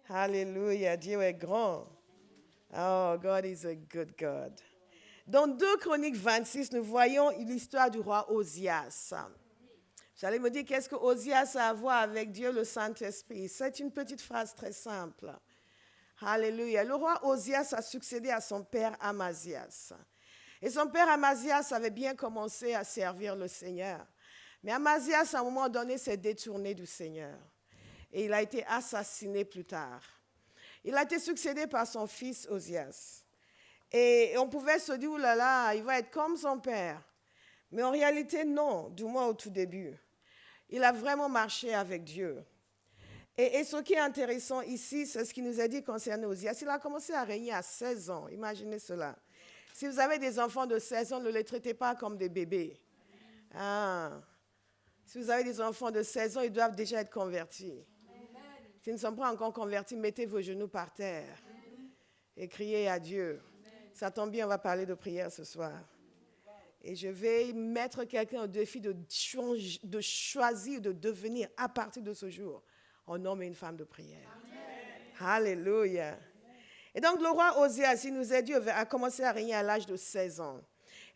Alléluia, Dieu est grand. Oh, God is a good God. Dans 2 Chroniques 26, nous voyons l'histoire du roi Osias. Vous allez me dire, qu'est-ce que Osias a à voir avec Dieu, le Saint-Esprit? C'est une petite phrase très simple. Alléluia. Le roi Osias a succédé à son père Amazias. Et son père Amazias avait bien commencé à servir le Seigneur. Mais Amazias, à un moment donné, s'est détourné du Seigneur. Et il a été assassiné plus tard. Il a été succédé par son fils Osias. Et on pouvait se dire, oulala, il va être comme son père. Mais en réalité, non, du moins au tout début. Il a vraiment marché avec Dieu. Et ce qui est intéressant ici, c'est ce qu'il nous a dit concernant Osias. Il a commencé à régner à 16 ans. Imaginez cela. Si vous avez des enfants de 16 ans, ne les traitez pas comme des bébés. Ah. Si vous avez des enfants de 16 ans, ils doivent déjà être convertis. S'ils ne sont pas encore convertis, mettez vos genoux par terre et criez à Dieu. Ça tombe bien, on va parler de prière ce soir. Et je vais mettre quelqu'un au défi de choisir, de devenir à partir de ce jour un homme et une femme de prière. Amen. Alléluia. Et donc le roi Osias, il nous a dit, a commencé à régner à l'âge de 16 ans.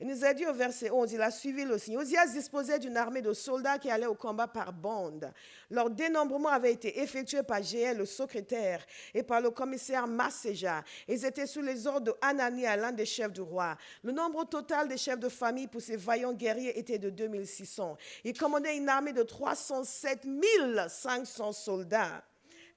Il nous a dit au verset 11, il a suivi le signe. Osias disposait d'une armée de soldats qui allaient au combat par bande. Leur dénombrement avait été effectué par Jéel, le secrétaire, et par le commissaire Masséja. Ils étaient sous les ordres de Hanania, l'un des chefs du roi. Le nombre total des chefs de famille pour ces vaillants guerriers était de 2600. Ils commandaient une armée de 307 500 soldats,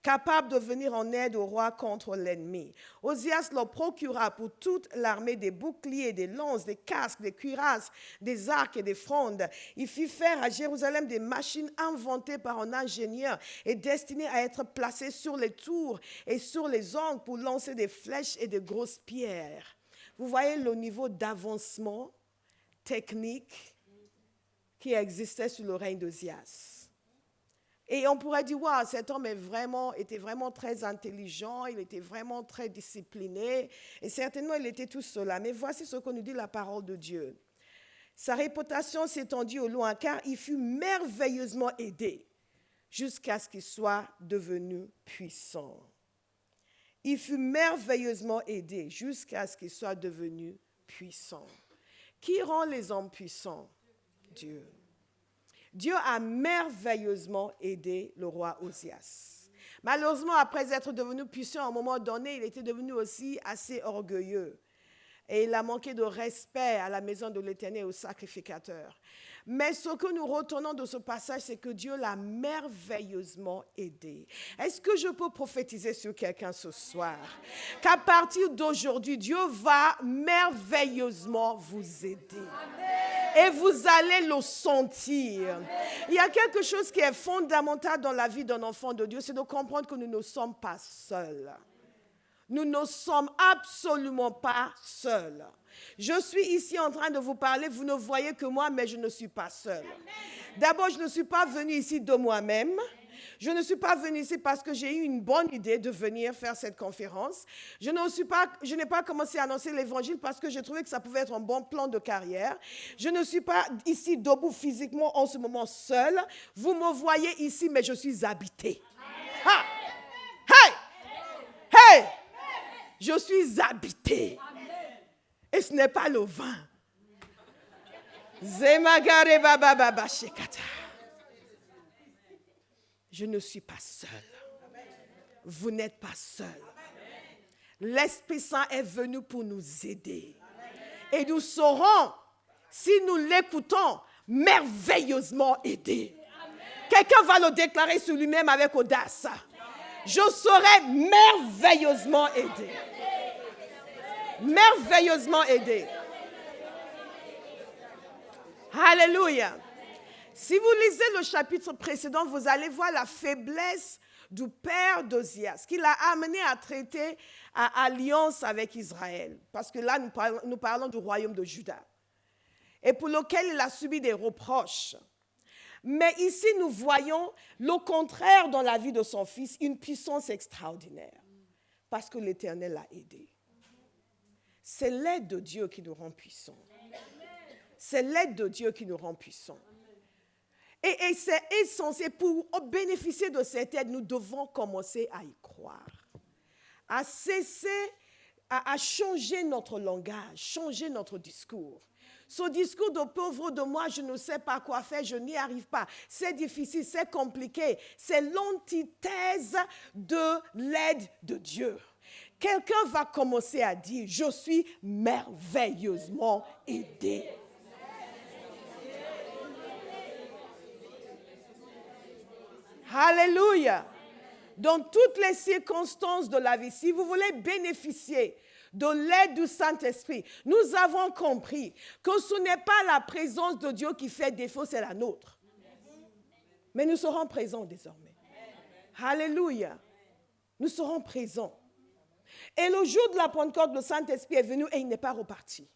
capable de venir en aide au roi contre l'ennemi. Osias leur procura pour toute l'armée des boucliers, des lances, des casques, des cuirasses, des arcs et des frondes. Il fit faire à Jérusalem des machines inventées par un ingénieur et destinées à être placées sur les tours et sur les angles pour lancer des flèches et de grosses pierres. Vous voyez le niveau d'avancement technique qui existait sous le règne d'Osias. Et on pourrait dire, wow, cet homme était vraiment très intelligent, il était vraiment très discipliné, et certainement il était tout cela. Mais voici ce que nous dit la parole de Dieu. Sa réputation s'étendit au loin, car il fut merveilleusement aidé jusqu'à ce qu'il soit devenu puissant. Il fut merveilleusement aidé jusqu'à ce qu'il soit devenu puissant. Qui rend les hommes puissants? Dieu. Dieu a merveilleusement aidé le roi Osias. Malheureusement, après être devenu puissant, à un moment donné, il était devenu aussi assez orgueilleux. Et il a manqué de respect à la maison de l'Éternel, au sacrificateur. Mais ce que nous retenons de ce passage, c'est que Dieu l'a merveilleusement aidé. Est-ce que je peux prophétiser sur quelqu'un ce soir? Qu'à partir d'aujourd'hui, Dieu va merveilleusement vous aider. Et vous allez le sentir. Il y a quelque chose qui est fondamental dans la vie d'un enfant de Dieu, c'est de comprendre que nous ne sommes pas seuls. Nous ne sommes absolument pas seuls. Je suis ici en train de vous parler, vous ne voyez que moi, mais je ne suis pas seul. D'abord, je ne suis pas venue ici de moi-même. Je ne suis pas venue ici parce que j'ai eu une bonne idée de venir faire cette conférence. Je n'ai pas commencé à annoncer l'évangile parce que j'ai trouvé que ça pouvait être un bon plan de carrière. Je ne suis pas ici debout physiquement en ce moment seul. Vous me voyez ici, mais je suis habité. Ha! Hey! Hey! Je suis habité. Et ce n'est pas le vin. Zemagare baba baba shekata. Je ne suis pas seul. Vous n'êtes pas seul. L'Esprit Saint est venu pour nous aider. Et nous serons, si nous l'écoutons, merveilleusement aidés. Quelqu'un va le déclarer sur lui-même avec audace. Je serai merveilleusement aidé. Merveilleusement aidé. Alléluia. Si vous lisez le chapitre précédent, vous allez voir la faiblesse du père d'Osias, qui l'a amené à traiter à alliance avec Israël. Parce que là, nous parlons du royaume de Juda. Et pour lequel il a subi des reproches. Mais ici, nous voyons le contraire dans la vie de son fils, une puissance extraordinaire. Parce que l'Éternel l'a aidé. C'est l'aide de Dieu qui nous rend puissants. C'est l'aide de Dieu qui nous rend puissants. Et c'est essentiel, pour bénéficier de cette aide, nous devons commencer à y croire. à cesser, à changer notre langage, changer notre discours. Ce discours de pauvre de moi, je ne sais pas quoi faire, je n'y arrive pas. C'est difficile, c'est compliqué. C'est l'antithèse de l'aide de Dieu. Quelqu'un va commencer à dire, je suis merveilleusement aidé. Alléluia. Dans toutes les circonstances de la vie, si vous voulez bénéficier de l'aide du Saint-Esprit, nous avons compris que ce n'est pas la présence de Dieu qui fait défaut, c'est la nôtre. Mais nous serons présents désormais. Alléluia. Nous serons présents. Et le jour de la Pentecôte, le Saint-Esprit est venu et il n'est pas reparti.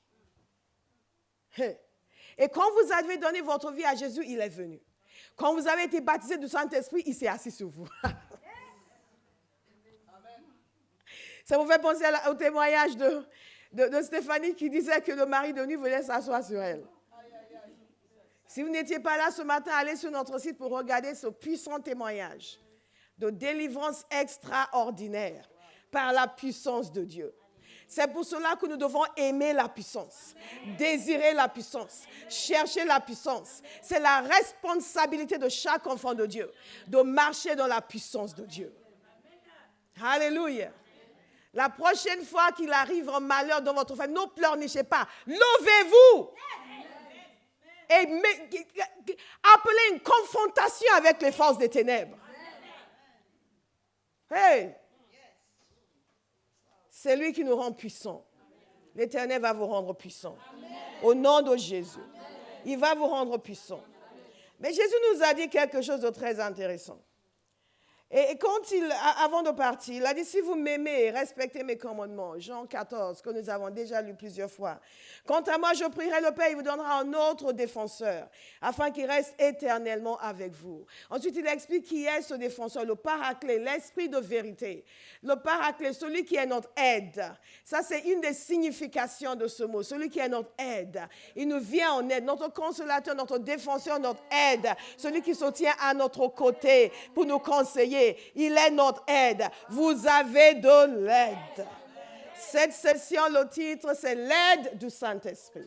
Et quand vous avez donné votre vie à Jésus, il est venu. Quand vous avez été baptisé du Saint-Esprit, il s'est assis sur vous. Ça vous fait penser au témoignage de Stéphanie qui disait que le mari de nuit venait s'asseoir sur elle. Si vous n'étiez pas là ce matin, allez sur notre site pour regarder ce puissant témoignage de délivrance extraordinaire par la puissance de Dieu. C'est pour cela que nous devons aimer la puissance, désirer la puissance, chercher la puissance. C'est la responsabilité de chaque enfant de Dieu de marcher dans la puissance de Dieu. Alléluia. La prochaine fois qu'il arrive un malheur dans votre famille, ne pleurnichez pas. Levez-vous. Et appelez une confrontation avec les forces des ténèbres. Hey! C'est lui qui nous rend puissants. L'Éternel va vous rendre puissants. Au nom de Jésus. Il va vous rendre puissants. Mais Jésus nous a dit quelque chose de très intéressant. Et avant de partir, il a dit, si vous m'aimez, respectez mes commandements. Jean 14, que nous avons déjà lu plusieurs fois. Quant à moi, je prierai le Père, il vous donnera un autre défenseur, afin qu'il reste éternellement avec vous. Ensuite, il explique qui est ce défenseur, le paraclet, l'esprit de vérité. Le paraclet, celui qui est notre aide. Ça, c'est une des significations de ce mot, celui qui est notre aide. Il nous vient en aide, notre consolateur, notre défenseur, notre aide, celui qui se tient à notre côté pour nous conseiller. Il est notre aide. Vous avez de l'aide. Cette session, le titre, c'est l'aide du Saint-Esprit.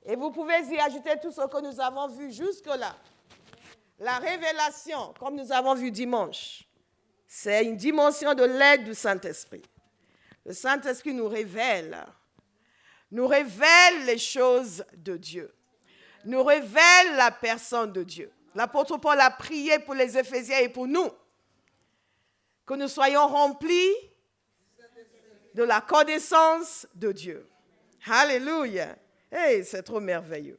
Et vous pouvez y ajouter tout ce que nous avons vu jusque-là. La révélation, comme nous avons vu dimanche, c'est une dimension de l'aide du Saint-Esprit. Le Saint-Esprit nous révèle les choses de Dieu, nous révèle la personne de Dieu. L'apôtre Paul a prié pour les Éphésiens et pour nous, que nous soyons remplis de la connaissance de Dieu. Alléluia. Hey, c'est trop merveilleux.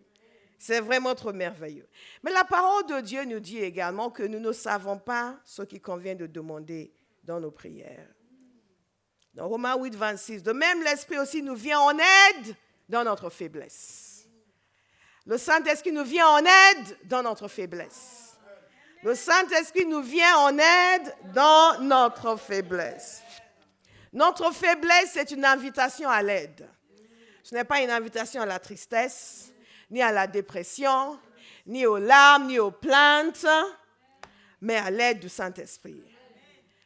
C'est vraiment trop merveilleux. Mais la parole de Dieu nous dit également que nous ne savons pas ce qu'il convient de demander dans nos prières. Dans Romains 8, 26, de même l'Esprit aussi nous vient en aide dans notre faiblesse. Le Saint-Esprit nous vient en aide dans notre faiblesse. Le Saint-Esprit nous vient en aide dans notre faiblesse. Notre faiblesse, c'est une invitation à l'aide. Ce n'est pas une invitation à la tristesse, ni à la dépression, ni aux larmes, ni aux plaintes, mais à l'aide du Saint-Esprit.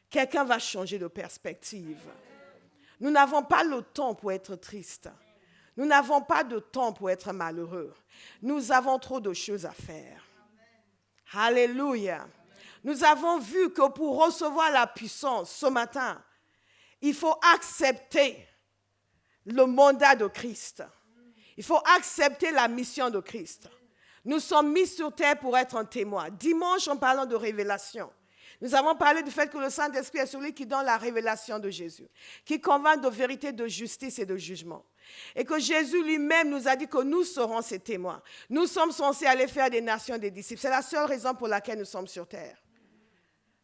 Quelqu'un va changer de perspective. Nous n'avons pas le temps pour être tristes. Nous n'avons pas de temps pour être malheureux. Nous avons trop de choses à faire. Alléluia. Nous avons vu que pour recevoir la puissance ce matin, il faut accepter le mandat de Christ. Il faut accepter la mission de Christ. Nous sommes mis sur terre pour être un témoin. Dimanche, en parlant de révélation, nous avons parlé du fait que le Saint-Esprit est celui qui donne la révélation de Jésus, qui convainc de vérité, de justice et de jugement. Et que Jésus lui-même nous a dit que nous serons ses témoins. Nous sommes censés aller faire des nations des disciples. C'est la seule raison pour laquelle nous sommes sur terre.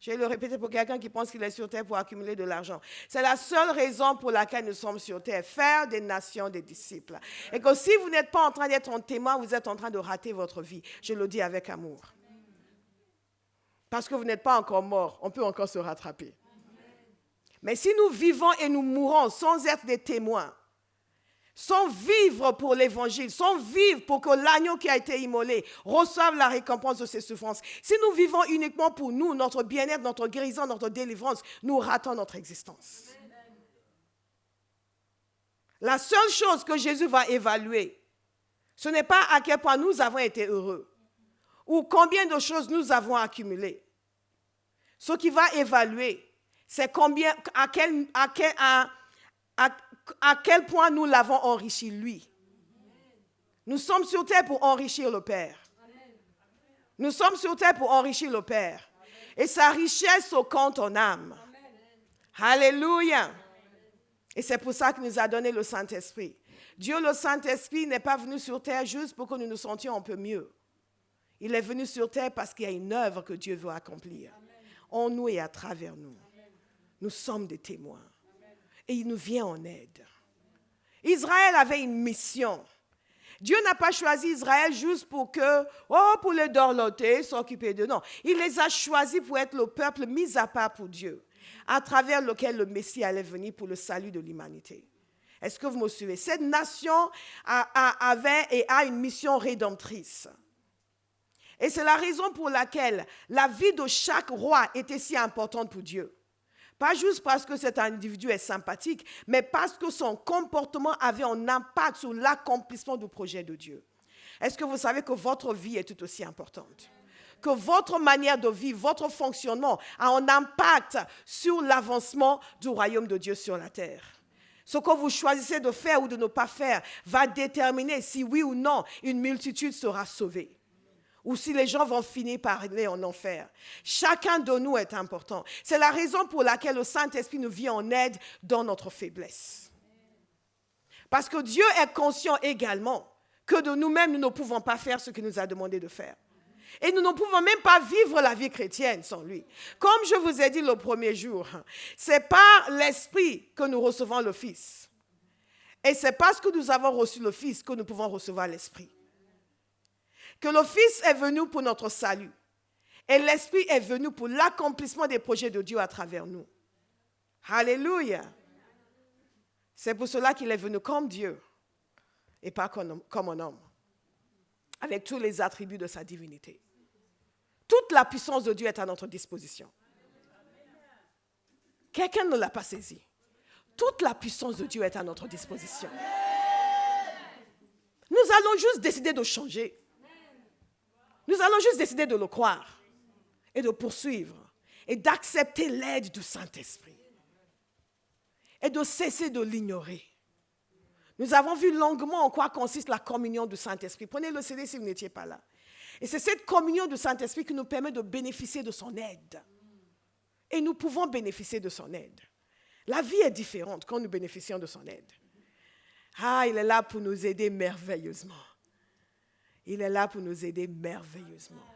Je vais le répéter pour quelqu'un qui pense qu'il est sur terre pour accumuler de l'argent. C'est la seule raison pour laquelle nous sommes sur terre, faire des nations des disciples. Et que si vous n'êtes pas en train d'être un témoin, vous êtes en train de rater votre vie. Je le dis avec amour. Parce que vous n'êtes pas encore mort, on peut encore se rattraper. Mais si nous vivons et nous mourons sans être des témoins, sans vivre pour l'évangile, sans vivre pour que l'agneau qui a été immolé reçoive la récompense de ses souffrances. Si nous vivons uniquement pour nous, notre bien-être, notre guérison, notre délivrance, nous ratons notre existence. La seule chose que Jésus va évaluer, ce n'est pas à quel point nous avons été heureux ou combien de choses nous avons accumulées. Ce qu'il va évaluer, c'est combien, à quel point nous l'avons enrichi, lui. Nous sommes sur terre pour enrichir le Père. Nous sommes sur terre pour enrichir le Père. Et sa richesse au compte en âme. Alléluia. Et c'est pour ça qu'il nous a donné le Saint-Esprit. Dieu, le Saint-Esprit, n'est pas venu sur terre juste pour que nous nous sentions un peu mieux. Il est venu sur terre parce qu'il y a une œuvre que Dieu veut accomplir. En nous et à travers nous. Nous sommes des témoins. Et il nous vient en aide. Israël avait une mission. Dieu n'a pas choisi Israël juste pour pour les dorloter, s'occuper d'eux. Non, il les a choisis pour être le peuple mis à part pour Dieu, à travers lequel le Messie allait venir pour le salut de l'humanité. Est-ce que vous me suivez? Cette nation avait et a une mission rédemptrice. Et c'est la raison pour laquelle la vie de chaque roi était si importante pour Dieu. Pas juste parce que cet individu est sympathique, mais parce que son comportement avait un impact sur l'accomplissement du projet de Dieu. Est-ce que vous savez que votre vie est tout aussi importante? Que votre manière de vivre, votre fonctionnement a un impact sur l'avancement du royaume de Dieu sur la terre. Ce que vous choisissez de faire ou de ne pas faire va déterminer si oui ou non une multitude sera sauvée. Ou si les gens vont finir par aller en enfer. Chacun de nous est important. C'est la raison pour laquelle le Saint-Esprit nous vient en aide dans notre faiblesse. Parce que Dieu est conscient également que de nous-mêmes, nous ne pouvons pas faire ce qu'il nous a demandé de faire. Et nous ne pouvons même pas vivre la vie chrétienne sans lui. Comme je vous ai dit le premier jour, c'est par l'Esprit que nous recevons le Fils. Et c'est parce que nous avons reçu le Fils que nous pouvons recevoir l'Esprit. Que le Fils est venu pour notre salut. Et l'Esprit est venu pour l'accomplissement des projets de Dieu à travers nous. Alléluia. C'est pour cela qu'il est venu comme Dieu et pas comme un homme. Avec tous les attributs de sa divinité. Toute la puissance de Dieu est à notre disposition. Quelqu'un ne l'a pas saisi. Toute la puissance de Dieu est à notre disposition. Nous allons juste décider de changer. Nous allons juste décider de le croire et de poursuivre et d'accepter l'aide du Saint-Esprit et de cesser de l'ignorer. Nous avons vu longuement en quoi consiste la communion du Saint-Esprit. Prenez le CD si vous n'étiez pas là. Et c'est cette communion du Saint-Esprit qui nous permet de bénéficier de son aide. Et nous pouvons bénéficier de son aide. La vie est différente quand nous bénéficions de son aide. Il est là pour nous aider merveilleusement. Il est là pour nous aider merveilleusement.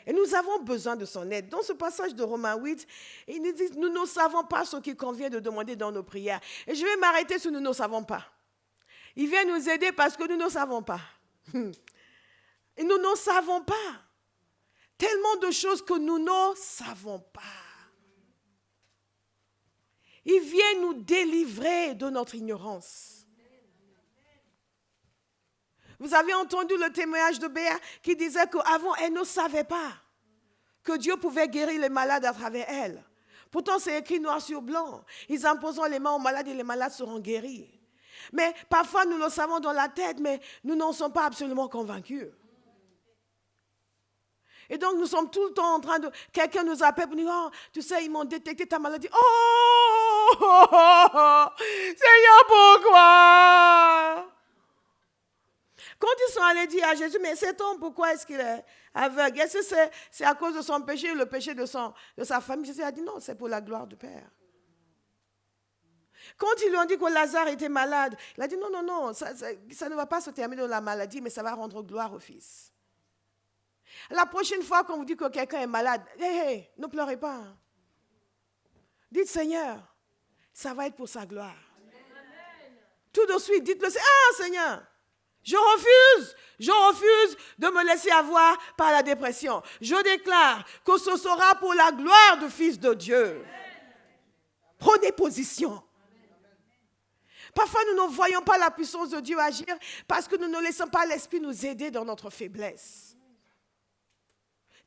Et nous avons besoin de son aide. Dans ce passage de Romains 8, il nous dit, nous ne savons pas ce qu'il convient de demander dans nos prières. Et je vais m'arrêter sur nous ne savons pas. Il vient nous aider parce que nous ne savons pas. Et nous ne savons pas. Tellement de choses que nous ne savons pas. Il vient nous délivrer de notre ignorance. Vous avez entendu le témoignage de Béa qui disait qu'avant, elle ne savait pas que Dieu pouvait guérir les malades à travers elle. Pourtant, c'est écrit noir sur blanc. Ils imposeront les mains aux malades et les malades seront guéris. Mais parfois, nous le savons dans la tête, mais nous n'en sommes pas absolument convaincus. Et donc, nous sommes tout le temps en train de... Quelqu'un nous appelle pour dire, oh, tu sais, ils m'ont détecté ta maladie. Seigneur, pourquoi? Quand ils sont allés dire à Jésus, mais cet homme, pourquoi est-ce qu'il est aveugle? Est-ce que c'est à cause de son péché ou le péché de sa famille? Jésus a dit non, c'est pour la gloire du Père. Quand ils lui ont dit que Lazare était malade, il a dit non, ça ne va pas se terminer dans la maladie, mais ça va rendre gloire au Fils. La prochaine fois qu'on vous dit que quelqu'un est malade, ne pleurez pas. Dites Seigneur, ça va être pour sa gloire. Amen. Tout de suite, dites-le, Seigneur, je refuse de me laisser avoir par la dépression. Je déclare que ce sera pour la gloire du Fils de Dieu. Prenez position. Parfois, nous ne voyons pas la puissance de Dieu agir parce que nous ne laissons pas l'Esprit nous aider dans notre faiblesse.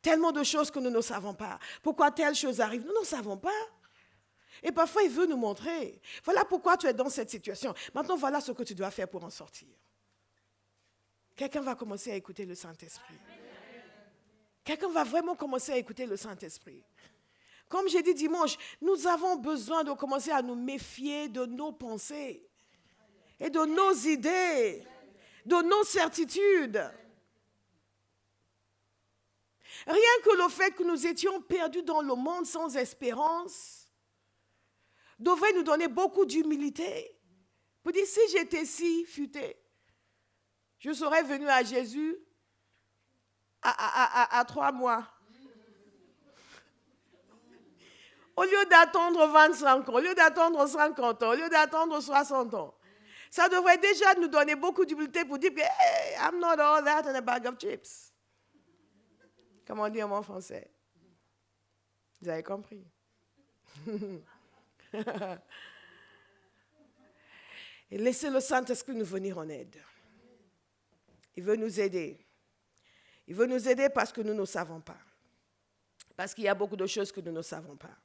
Tellement de choses que nous ne savons pas. Pourquoi telle chose arrive, nous ne savons pas. Et parfois, il veut nous montrer. Voilà pourquoi tu es dans cette situation. Maintenant, voilà ce que tu dois faire pour en sortir. Quelqu'un va commencer à écouter le Saint-Esprit. Quelqu'un va vraiment commencer à écouter le Saint-Esprit. Comme j'ai dit dimanche, nous avons besoin de commencer à nous méfier de nos pensées et de nos idées, de nos certitudes. Rien que le fait que nous étions perdus dans le monde sans espérance devrait nous donner beaucoup d'humilité. Pour dire, si j'étais si futé, je serais venu à Jésus à 3 mois. Au lieu d'attendre 25 ans, au lieu d'attendre 50 ans, au lieu d'attendre 60 ans. Ça devrait déjà nous donner beaucoup d'humilité pour dire que hey, I'm not all that in a bag of chips. Comme on dit en bon français. Vous avez compris? Et laissez le Saint-Esprit nous venir en aide. Il veut nous aider. Il veut nous aider parce que nous ne savons pas. Parce qu'il y a beaucoup de choses que nous ne savons pas.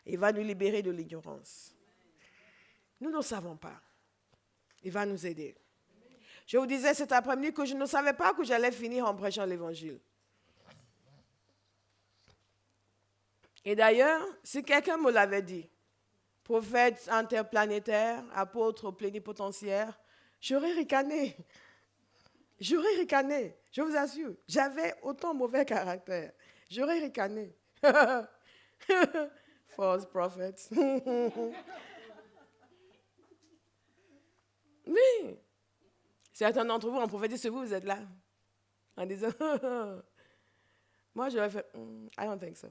Il va nous libérer de l'ignorance. Nous ne savons pas. Il va nous aider. Je vous disais cet après-midi que je ne savais pas que j'allais finir en prêchant l'Évangile. Et d'ailleurs, si quelqu'un me l'avait dit, prophète interplanétaire, apôtre plénipotentiaire, j'aurais ricané. J'aurais ricané, je vous assure. J'avais autant mauvais caractère. J'aurais ricané. False prophets. Oui. Certains d'entre vous ont prophétisé sur vous, vous êtes là. En disant, moi j'aurais fait, I don't think so.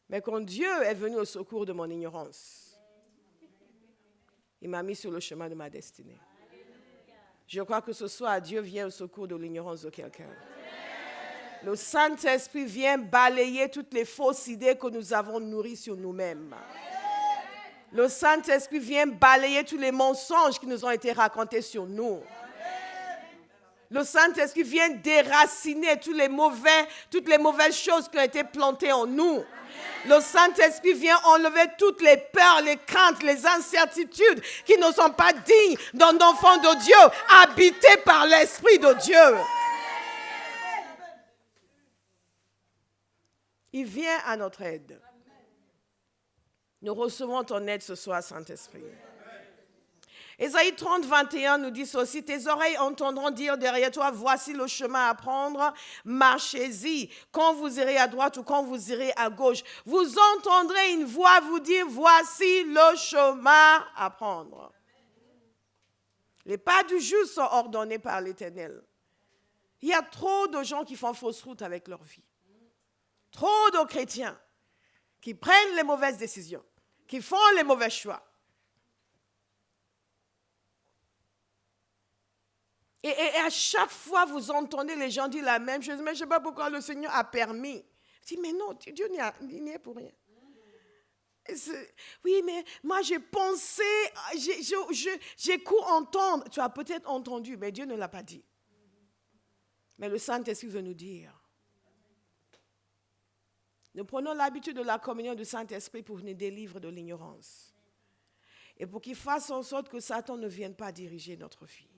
Mais quand Dieu est venu au secours de mon ignorance, il m'a mis sur le chemin de ma destinée. Je crois que ce soir, Dieu vient au secours de l'ignorance de quelqu'un. Le Saint-Esprit vient balayer toutes les fausses idées que nous avons nourries sur nous-mêmes. Le Saint-Esprit vient balayer tous les mensonges qui nous ont été racontés sur nous. Le Saint-Esprit vient déraciner toutes les mauvaises choses qui ont été plantées en nous. Le Saint-Esprit vient enlever toutes les peurs, les craintes, les incertitudes qui ne sont pas dignes d'un enfant de Dieu, habité par l'Esprit de Dieu. Il vient à notre aide. Nous recevons ton aide ce soir, Saint-Esprit. Ésaïe 30, 21 nous dit ceci, tes oreilles entendront dire derrière toi, voici le chemin à prendre, marchez-y. Quand vous irez à droite ou quand vous irez à gauche, vous entendrez une voix vous dire, voici le chemin à prendre. Les pas du juste sont ordonnés par l'Éternel. Il y a trop de gens qui font fausse route avec leur vie. Trop de chrétiens qui prennent les mauvaises décisions, qui font les mauvais choix. Et à chaque fois, vous entendez les gens dire la même chose. Mais je ne sais pas pourquoi le Seigneur a permis. Je dis, mais non, Dieu n'y est pour rien. Oui, mais moi j'ai pensé, j'ai cru entendre. Tu as peut-être entendu, mais Dieu ne l'a pas dit. Mais le Saint-Esprit veut nous dire. Nous prenons l'habitude de la communion du Saint-Esprit pour nous délivrer de l'ignorance. Et pour qu'il fasse en sorte que Satan ne vienne pas diriger notre vie.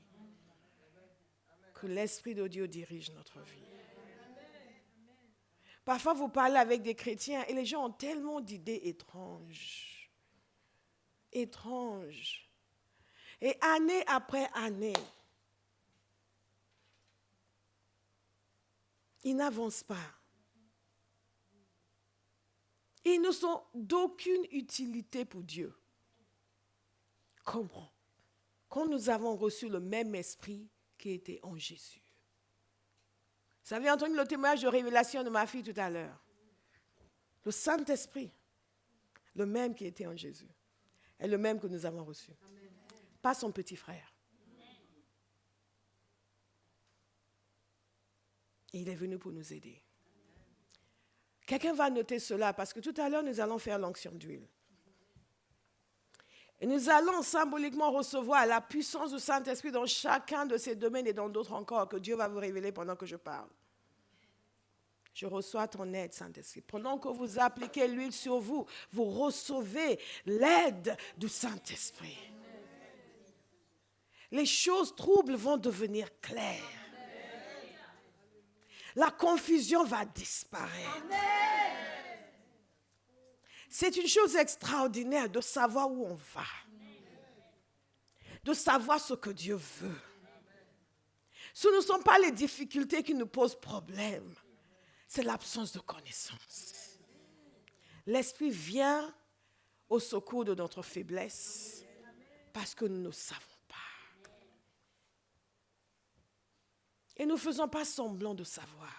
Que l'Esprit de Dieu dirige notre vie. Parfois, vous parlez avec des chrétiens et les gens ont tellement d'idées étranges. Étranges. Et année après année, ils n'avancent pas. Ils ne sont d'aucune utilité pour Dieu. Comment? Quand nous avons reçu le même esprit qui était en Jésus. Vous avez entendu le témoignage de révélation de ma fille tout à l'heure. Le Saint-Esprit, le même qui était en Jésus, est le même que nous avons reçu. Amen. Pas son petit frère. Amen. Et il est venu pour nous aider. Quelqu'un va noter cela parce que tout à l'heure, nous allons faire l'onction d'huile. Et nous allons symboliquement recevoir la puissance du Saint-Esprit dans chacun de ces domaines et dans d'autres encore que Dieu va vous révéler pendant que je parle. Je reçois ton aide, Saint-Esprit. Pendant que vous appliquez l'huile sur vous, vous recevez l'aide du Saint-Esprit. Les choses troubles vont devenir claires. La confusion va disparaître. C'est une chose extraordinaire de savoir où on va. De savoir ce que Dieu veut. Ce ne sont pas les difficultés qui nous posent problème. C'est l'absence de connaissance. L'Esprit vient au secours de notre faiblesse parce que nous ne savons pas. Et nous ne faisons pas semblant de savoir.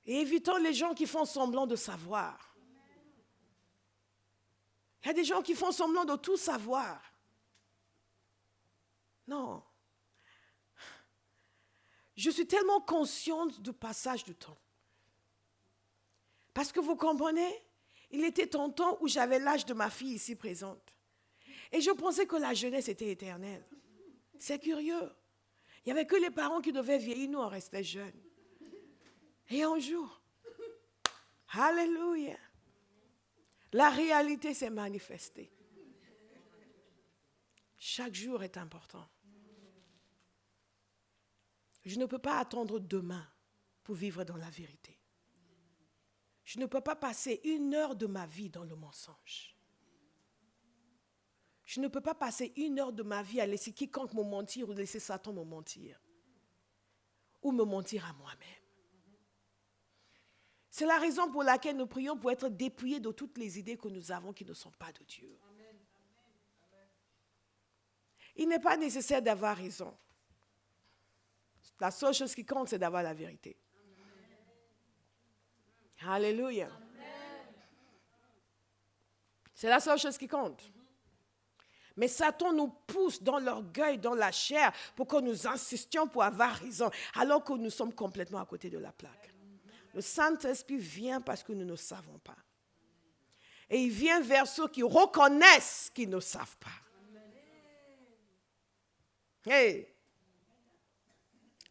Et évitons les gens qui font semblant de savoir. Il y a des gens qui font semblant de tout savoir. Non. Je suis tellement consciente du passage du temps. Parce que vous comprenez, il était un temps où j'avais l'âge de ma fille ici présente. Et je pensais que la jeunesse était éternelle. C'est curieux. Il n'y avait que les parents qui devaient vieillir, nous on restait jeunes. Et un jour, alléluia, la réalité s'est manifestée. Chaque jour est important. Je ne peux pas attendre demain pour vivre dans la vérité. Je ne peux pas passer 1 heure de ma vie dans le mensonge. Je ne peux pas passer 1 heure de ma vie à laisser quiconque me mentir ou laisser Satan me mentir. Ou me mentir à moi-même. C'est la raison pour laquelle nous prions pour être dépouillés de toutes les idées que nous avons qui ne sont pas de Dieu. Il n'est pas nécessaire d'avoir raison. La seule chose qui compte, c'est d'avoir la vérité. Alléluia. C'est la seule chose qui compte. Mais Satan nous pousse dans l'orgueil, dans la chair, pour que nous insistions pour avoir raison, alors que nous sommes complètement à côté de la plaque. Le Saint-Esprit vient parce que nous ne savons pas. Et il vient vers ceux qui reconnaissent qu'ils ne savent pas. Hey!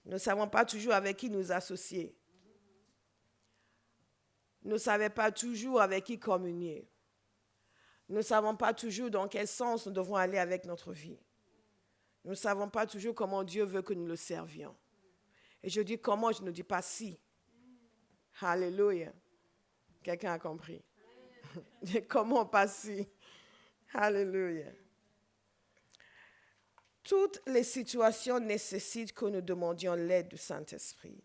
Nous ne savons pas toujours avec qui nous associer. Nous ne savons pas toujours avec qui communier. Nous ne savons pas toujours dans quel sens nous devons aller avec notre vie. Nous ne savons pas toujours comment Dieu veut que nous le servions. Et je dis comment, je ne dis pas si. Alléluia. Quelqu'un a compris. Comment pas si. Alléluia. Toutes les situations nécessitent que nous demandions l'aide du Saint-Esprit.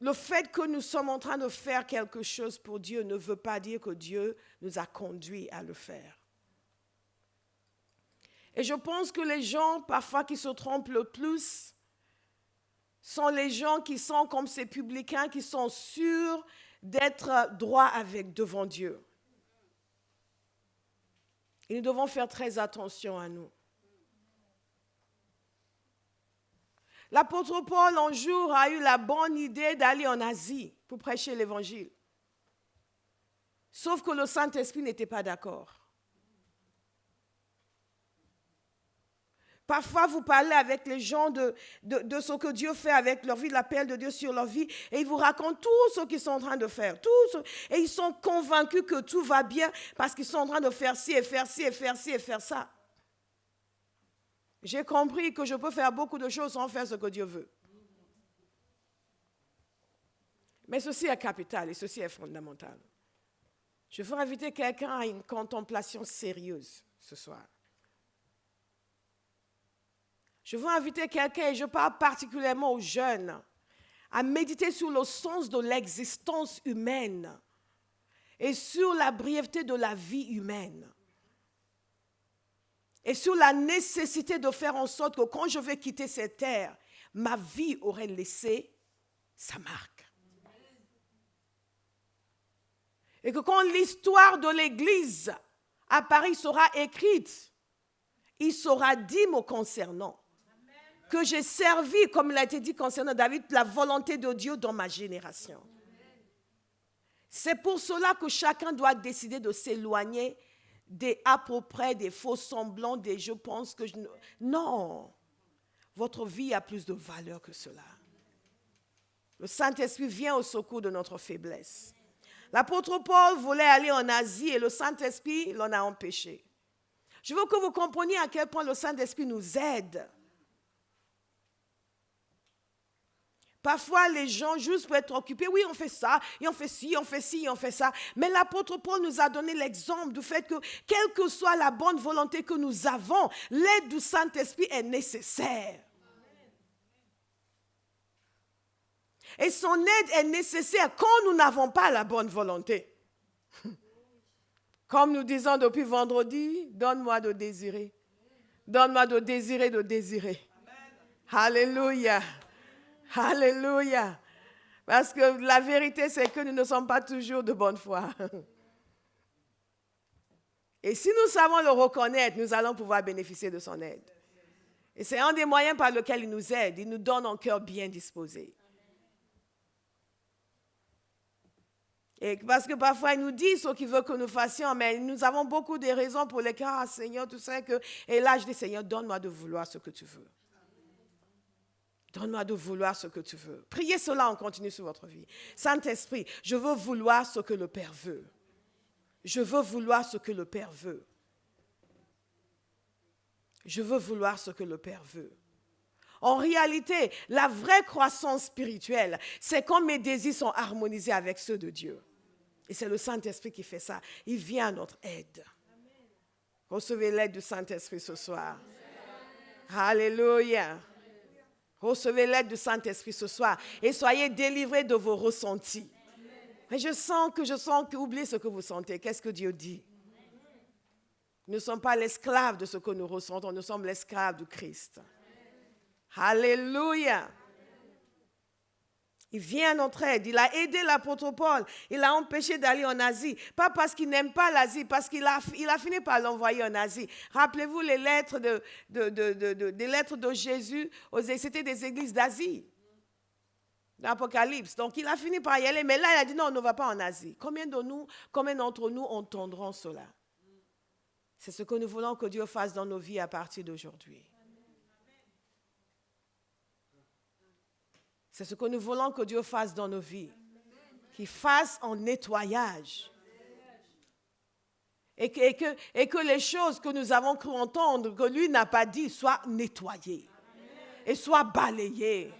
Le fait que nous sommes en train de faire quelque chose pour Dieu ne veut pas dire que Dieu nous a conduits à le faire. Et je pense que les gens, parfois, qui se trompent le plus, sont les gens qui sont comme ces publicains, qui sont sûrs d'être droits devant Dieu. Et nous devons faire très attention à nous. L'apôtre Paul, un jour, a eu la bonne idée d'aller en Asie pour prêcher l'évangile. Sauf que le Saint-Esprit n'était pas d'accord. Parfois, vous parlez avec les gens de ce que Dieu fait avec leur vie, de l'appel de Dieu sur leur vie, et ils vous racontent tout ce qu'ils sont en train de faire. Et ils sont convaincus que tout va bien parce qu'ils sont en train de faire ci et faire ci et faire ci et faire ça. J'ai compris que je peux faire beaucoup de choses sans faire ce que Dieu veut. Mais ceci est capital et ceci est fondamental. Je veux inviter quelqu'un à une contemplation sérieuse ce soir. Je veux inviter quelqu'un, et je parle particulièrement aux jeunes, à méditer sur le sens de l'existence humaine et sur la brièveté de la vie humaine. Et sur la nécessité de faire en sorte que quand je vais quitter cette terre, ma vie aurait laissé sa marque. Et que quand l'histoire de l'Église à Paris sera écrite, il sera dit me concernant que j'ai servi, comme il a été dit concernant David, la volonté de Dieu dans ma génération. C'est pour cela que chacun doit décider de s'éloigner des à peu près, des faux semblants, des je pense que je... Non, votre vie a plus de valeur que cela. Le Saint-Esprit vient au secours de notre faiblesse. L'apôtre Paul voulait aller en Asie et le Saint-Esprit l'en a empêché. Je veux que vous compreniez à quel point le Saint-Esprit nous aide. Parfois, les gens, juste pour être occupés, oui, on fait ça, et on fait ci, on fait ci, on fait ça. Mais l'apôtre Paul nous a donné l'exemple du fait que, quelle que soit la bonne volonté que nous avons, l'aide du Saint-Esprit est nécessaire. Et son aide est nécessaire quand nous n'avons pas la bonne volonté. Comme nous disons depuis vendredi, donne-moi de désirer. Donne-moi de désirer, de désirer. Alléluia. Alléluia. Parce que la vérité, c'est que nous ne sommes pas toujours de bonne foi. Et si nous savons le reconnaître, nous allons pouvoir bénéficier de son aide. Et c'est un des moyens par lesquels il nous aide. Il nous donne un cœur bien disposé. Et parce que parfois, il nous dit ce qu'il veut que nous fassions, mais nous avons beaucoup de raisons pour lesquelles, ah Seigneur, tu sais que... Et là, je dis, Seigneur, donne-moi de vouloir ce que tu veux. Donne-moi de vouloir ce que tu veux. Priez cela, on continue sur votre vie. Saint-Esprit, je veux vouloir ce que le Père veut. Je veux vouloir ce que le Père veut. Je veux vouloir ce que le Père veut. En réalité, la vraie croissance spirituelle, c'est quand mes désirs sont harmonisés avec ceux de Dieu. Et c'est le Saint-Esprit qui fait ça. Il vient à notre aide. Recevez l'aide du Saint-Esprit ce soir. Alléluia. Recevez l'aide du Saint-Esprit ce soir et soyez délivrés de vos ressentis. Mais je sens que, oubliez ce que vous sentez. Qu'est-ce que Dieu dit? Nous ne sommes pas l'esclave de ce que nous ressentons, nous sommes l'esclave du Christ. Alléluia. Il vient à notre aide. Il a aidé l'apôtre Paul. Il l'a empêché d'aller en Asie. Pas parce qu'il n'aime pas l'Asie, parce qu'il a fini par l'envoyer en Asie. Rappelez-vous les lettres des lettres de Jésus. C'était des églises d'Asie. L'Apocalypse. Donc, il a fini par y aller. Mais là, il a dit non, on ne va pas en Asie. Combien d'entre nous entendront cela? C'est ce que nous voulons que Dieu fasse dans nos vies à partir d'aujourd'hui. C'est ce que nous voulons que Dieu fasse dans nos vies. Qu'il fasse un nettoyage. Et que les choses que nous avons cru entendre, que lui n'a pas dit, soient nettoyées. Et soient balayées.